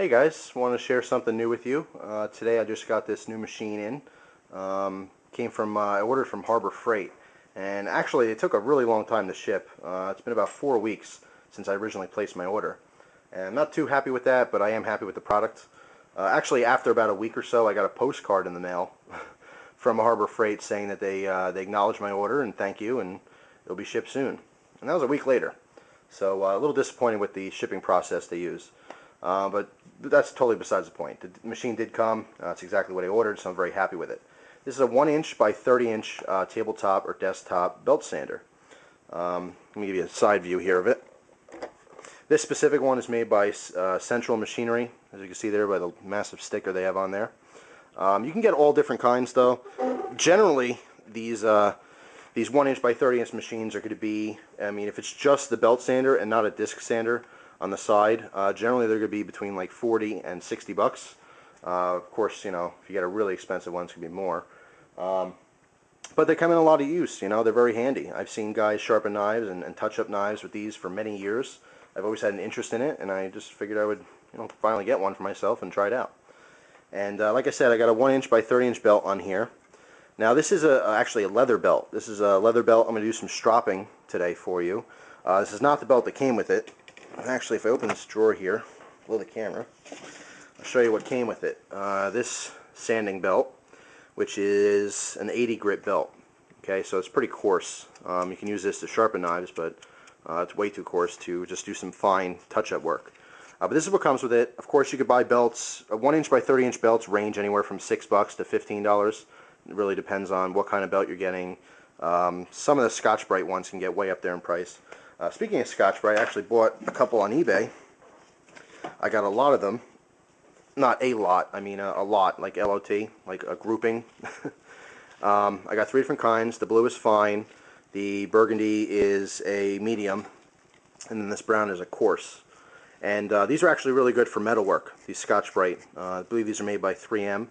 Hey guys, want to share something new with you. Today I just got this new machine in. I ordered from Harbor Freight, and actually it took a really long time to ship. It's been about 4 weeks since I originally placed my order, and I'm not too happy with that, but I am happy with the product. Actually, after about a week or so, I got a postcard in the mail from Harbor Freight saying that they acknowledged my order and thank you, and it'll be shipped soon. And that was a week later, so a little disappointed with the shipping process they use. But that's totally besides the point. The machine did come. It's exactly what I ordered, so I'm very happy with it. This is a 1-inch by 30-inch tabletop or desktop belt sander. Let me give you a side view here of it. This specific one is made by Central Machinery, as you can see there by the massive sticker they have on there. You can get all different kinds, though. Generally, these 1-inch by 30-inch machines are going to be, if it's just the belt sander and not a disc sander on the side, generally they're going to be between like 40 and 60 bucks. Of course, if you get a really expensive one, it's going to be more. But they come in a lot of use, they're very handy. I've seen guys sharpen knives and touch-up knives with these for many years. I've always had an interest in it, and I just figured I would finally get one for myself and try it out. And like I said, I got a 1-inch by 30-inch belt on here. Now this is actually a leather belt. This is a leather belt. I'm going to do some stropping today for you. This is not the belt that came with it. Actually, if I open this drawer here, below the camera, I'll show you what came with it. This sanding belt, which is an 80 grit belt. Okay, so it's pretty coarse. You can use this to sharpen knives, but it's way too coarse to just do some fine touch-up work. But this is what comes with it. Of course, you could buy belts. 1-inch by 30-inch belts range anywhere from $6 to $15. It really depends on what kind of belt you're getting. Some of the Scotch-Brite ones can get way up there in price. Speaking of Scotch-Brite, I actually bought a couple on eBay. I got a lot of them. Not a lot, I mean a lot, like L-O-T, like a grouping. I got 3 different kinds. The blue is fine, the burgundy is a medium, and then this brown is a coarse. And these are actually really good for metalwork, these Scotch-Brite. I believe these are made by 3M.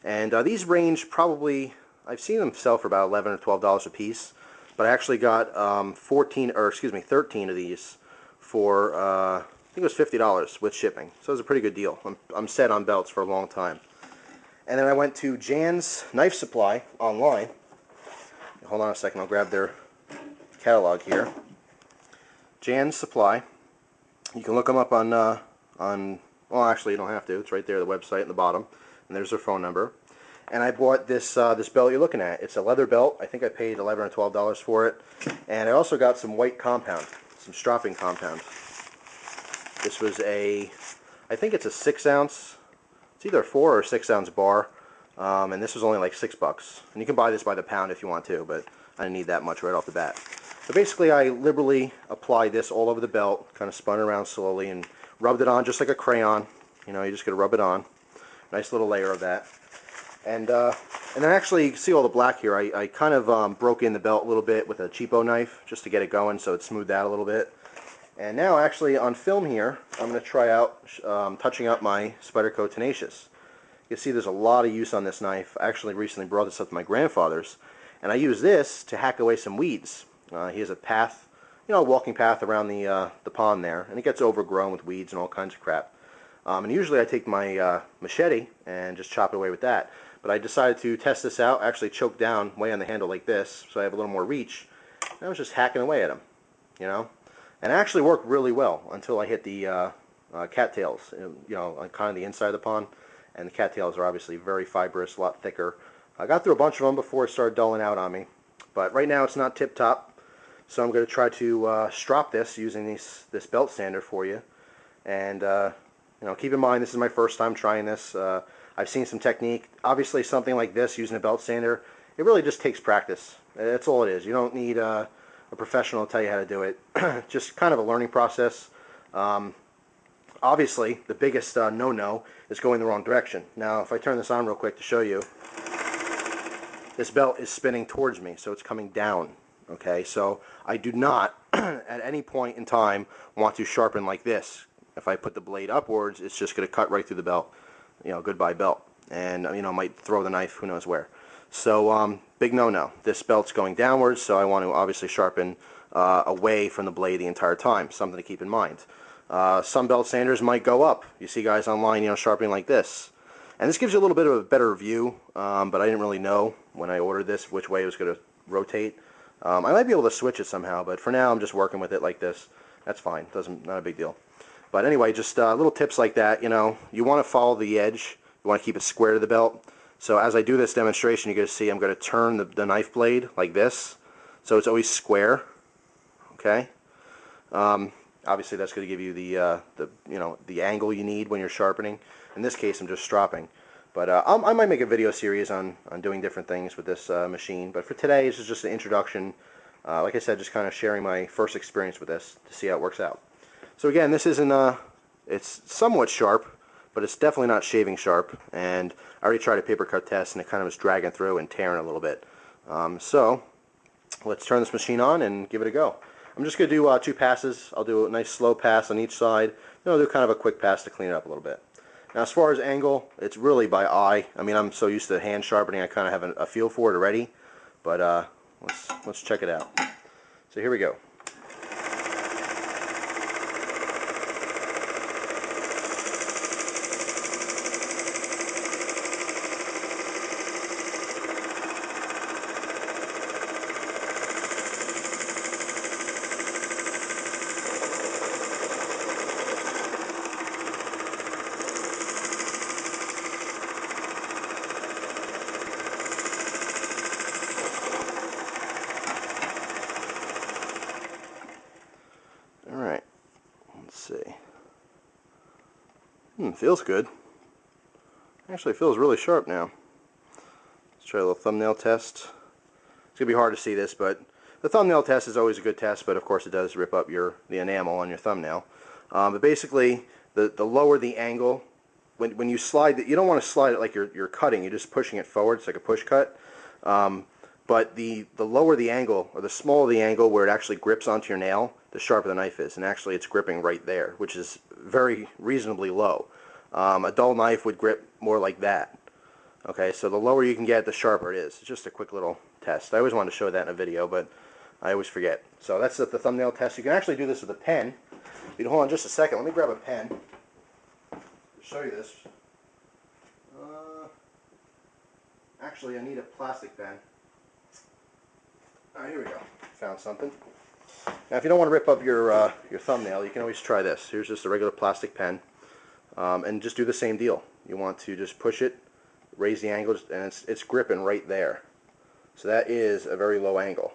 And these range probably, I've seen them sell for about $11 or $12 a piece. But I actually got 13 of these for, I think it was $50 with shipping. So it was a pretty good deal. I'm set on belts for a long time. And then I went to Jan's Knife Supply online. Hold on a second, I'll grab their catalog here. Jan's Supply. You can look them up on, well, actually you don't have to. It's right there, the website at the bottom. And there's their phone number. And I bought this this belt you're looking at. It's a leather belt. I think I paid $11 or $12 for it. And I also got some white compound, some stropping compound. This was I think it's a 6-ounce. It's either a 4 or 6-ounce bar. And this was only like $6. And you can buy this by the pound if you want to, but I didn't need that much right off the bat. So basically I liberally applied this all over the belt, kind of spun it around slowly and rubbed it on just like a crayon. You just got to rub it on. Nice little layer of that. And then actually, you can see all the black here. I kind of broke in the belt a little bit with a cheapo knife just to get it going, so it smoothed out a little bit. And now, actually, on film here, I'm going to try out touching up my Spyderco Tenacious. You can see there's a lot of use on this knife. I actually recently brought this up to my grandfather's, and I use this to hack away some weeds. He has a path, a walking path around the pond there, and it gets overgrown with weeds and all kinds of crap. And usually I take my machete and just chop it away with that. But I decided to test this out, actually choke down way on the handle like this, so I have a little more reach. And I was just hacking away at them, And it actually worked really well until I hit the cattails, on kind of the inside of the pond. And the cattails are obviously very fibrous, a lot thicker. I got through a bunch of them before it started dulling out on me. But right now it's not tip-top, so I'm going to try to strop this using this belt sander for you. And keep in mind, this is my first time trying this. I've seen some technique. Obviously, something like this, using a belt sander, it really just takes practice. That's all it is. You don't need a professional to tell you how to do it. Just kind of a learning process. Obviously, the biggest no-no is going the wrong direction. Now, if I turn this on real quick to show you, this belt is spinning towards me, so it's coming down. Okay, so I do not, at any point in time, want to sharpen like this. If I put the blade upwards, it's just going to cut right through the belt. Goodbye belt. And, might throw the knife, who knows where. So, big no-no. This belt's going downwards, so I want to obviously sharpen away from the blade the entire time. Something to keep in mind. Some belt sanders might go up. You see guys online, you know, sharpening like this. And this gives you a little bit of a better view, but I didn't really know when I ordered this which way it was going to rotate. I might be able to switch it somehow, but for now I'm just working with it like this. That's fine. Not a big deal. But anyway, just little tips like that. You know, you want to follow the edge. You want to keep it square to the belt. So as I do this demonstration, you're going to see I'm going to turn the knife blade like this, so it's always square. Okay. Obviously, that's going to give you the angle you need when you're sharpening. In this case, I'm just stropping. But I might make a video series on doing different things with this machine. But for today, this is just an introduction. Like I said, just kind of sharing my first experience with this to see how it works out. So again, this isn't it's somewhat sharp, but it's definitely not shaving sharp. And I already tried a paper cut test, and it kind of was dragging through and tearing a little bit. So let's turn this machine on and give it a go. I'm just going to do 2 passes. I'll do a nice slow pass on each side. Then I'll do kind of a quick pass to clean it up a little bit. Now, as far as angle, it's really by eye. I mean, I'm so used to hand sharpening, I kind of have a feel for it already. But let's check it out. So here we go. Alright, let's see. Feels good. Actually, it feels really sharp now. Let's try a little thumbnail test. It's going to be hard to see this, but the thumbnail test is always a good test, but of course it does rip up the enamel on your thumbnail. But basically, the lower the angle, when you slide it, you don't want to slide it like you're cutting, you're just pushing it forward. It's like a push cut. But the lower the angle, or the smaller the angle where it actually grips onto your nail, the sharper the knife is. And actually it's gripping right there, which is very reasonably low. A dull knife would grip more like that. Okay, so the lower you can get, the sharper it is. It's just a quick little test. I always wanted to show that in a video, but I always forget. So that's the thumbnail test. You can actually do this with a pen. You can hold on just a second. Let me grab a pen to show you this. Actually, I need a plastic pen. Alright, here we go. Found something. Now, if you don't want to rip up your thumbnail, you can always try this. Here's just a regular plastic pen. And just do the same deal. You want to just push it, raise the angle, and it's gripping right there. So that is a very low angle.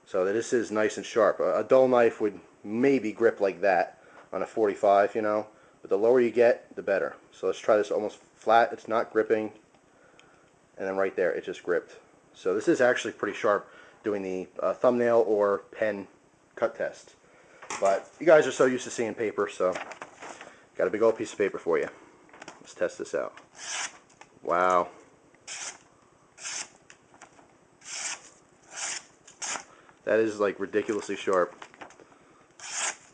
So this is nice and sharp. A dull knife would maybe grip like that on a 45, you know. But the lower you get, the better. So let's try this almost flat. It's not gripping. And then right there, it just gripped. So this is actually pretty sharp doing the thumbnail or pen cut test. But you guys are so used to seeing paper, so got a big old piece of paper for you. Let's test this out. Wow. That is like ridiculously sharp.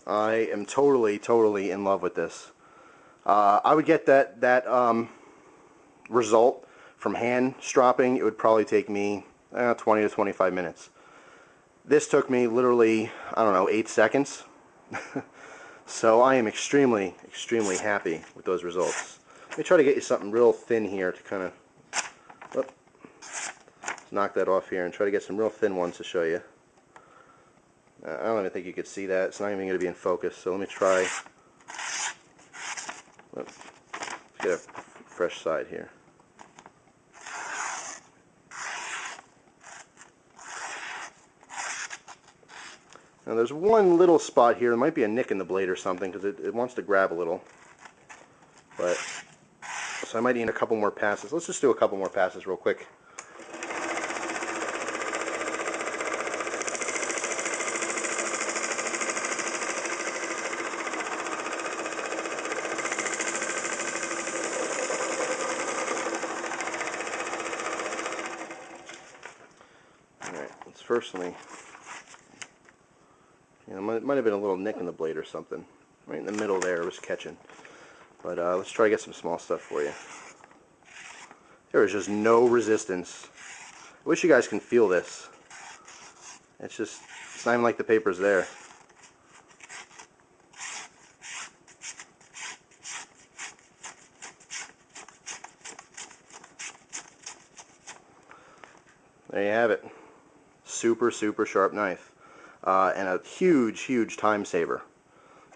I am totally in love with this. I would get that result from hand stropping. It would probably take me 20 to 25 minutes. This took me literally, I don't know, 8 seconds. So I am extremely happy with those results. Let me try to get you something real thin here to kind of knock that off here and try to get some real thin ones to show you. I don't even think you could see that. It's not even going to be in focus. So let me try. Let's get a fresh side here. Now there's one little spot here. There might be a nick in the blade or something because it wants to grab a little. But so I might need a couple more passes. Let's just do a couple more passes real quick. Alright, let's firstly, you know, might have been a little nick in the blade or something. Right in the middle there, it was catching. But let's try to get some small stuff for you. There is just no resistance. I wish you guys can feel this. It's not even like the paper's there. There you have it. Super, super sharp knife. And a huge time saver.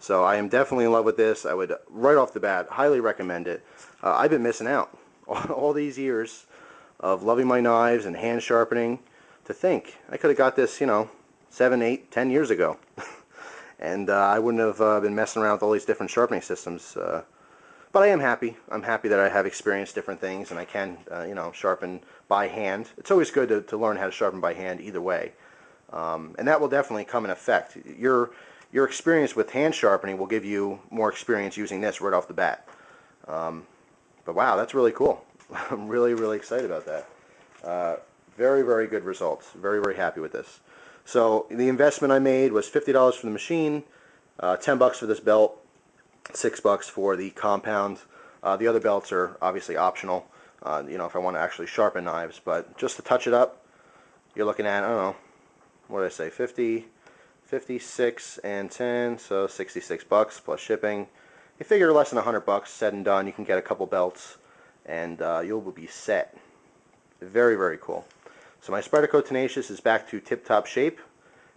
So I am definitely in love with this. I would, right off the bat, highly recommend it. I've been missing out all these years of loving my knives and hand sharpening. To think, I could have got this, you know, 7, 8, 10 years ago. And I wouldn't have been messing around with all these different sharpening systems. But I am happy. I'm happy that I have experienced different things and I can, you know, sharpen by hand. It's always good to learn how to sharpen by hand either way. And that will definitely come in effect. Your experience with hand sharpening will give you more experience using this right off the bat. But wow, that's really cool. I'm really excited about that. Very good results. Very happy with this. So the investment I made was $50 for the machine, $10 for this belt, $6 for the compound. The other belts are obviously optional, you know, if I want to actually sharpen knives. But just to touch it up, you're looking at, I don't know, what did I say, 56 and 10, so $66 plus shipping. You figure less than $100 said and done. You can get a couple belts, and you'll be set. Very cool. So my Spyderco Tenacious is back to tip-top shape,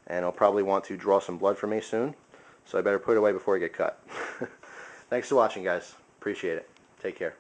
and I'll probably want to draw some blood from me soon. So I better put it away before I get cut. Thanks for watching, guys. Appreciate it. Take care.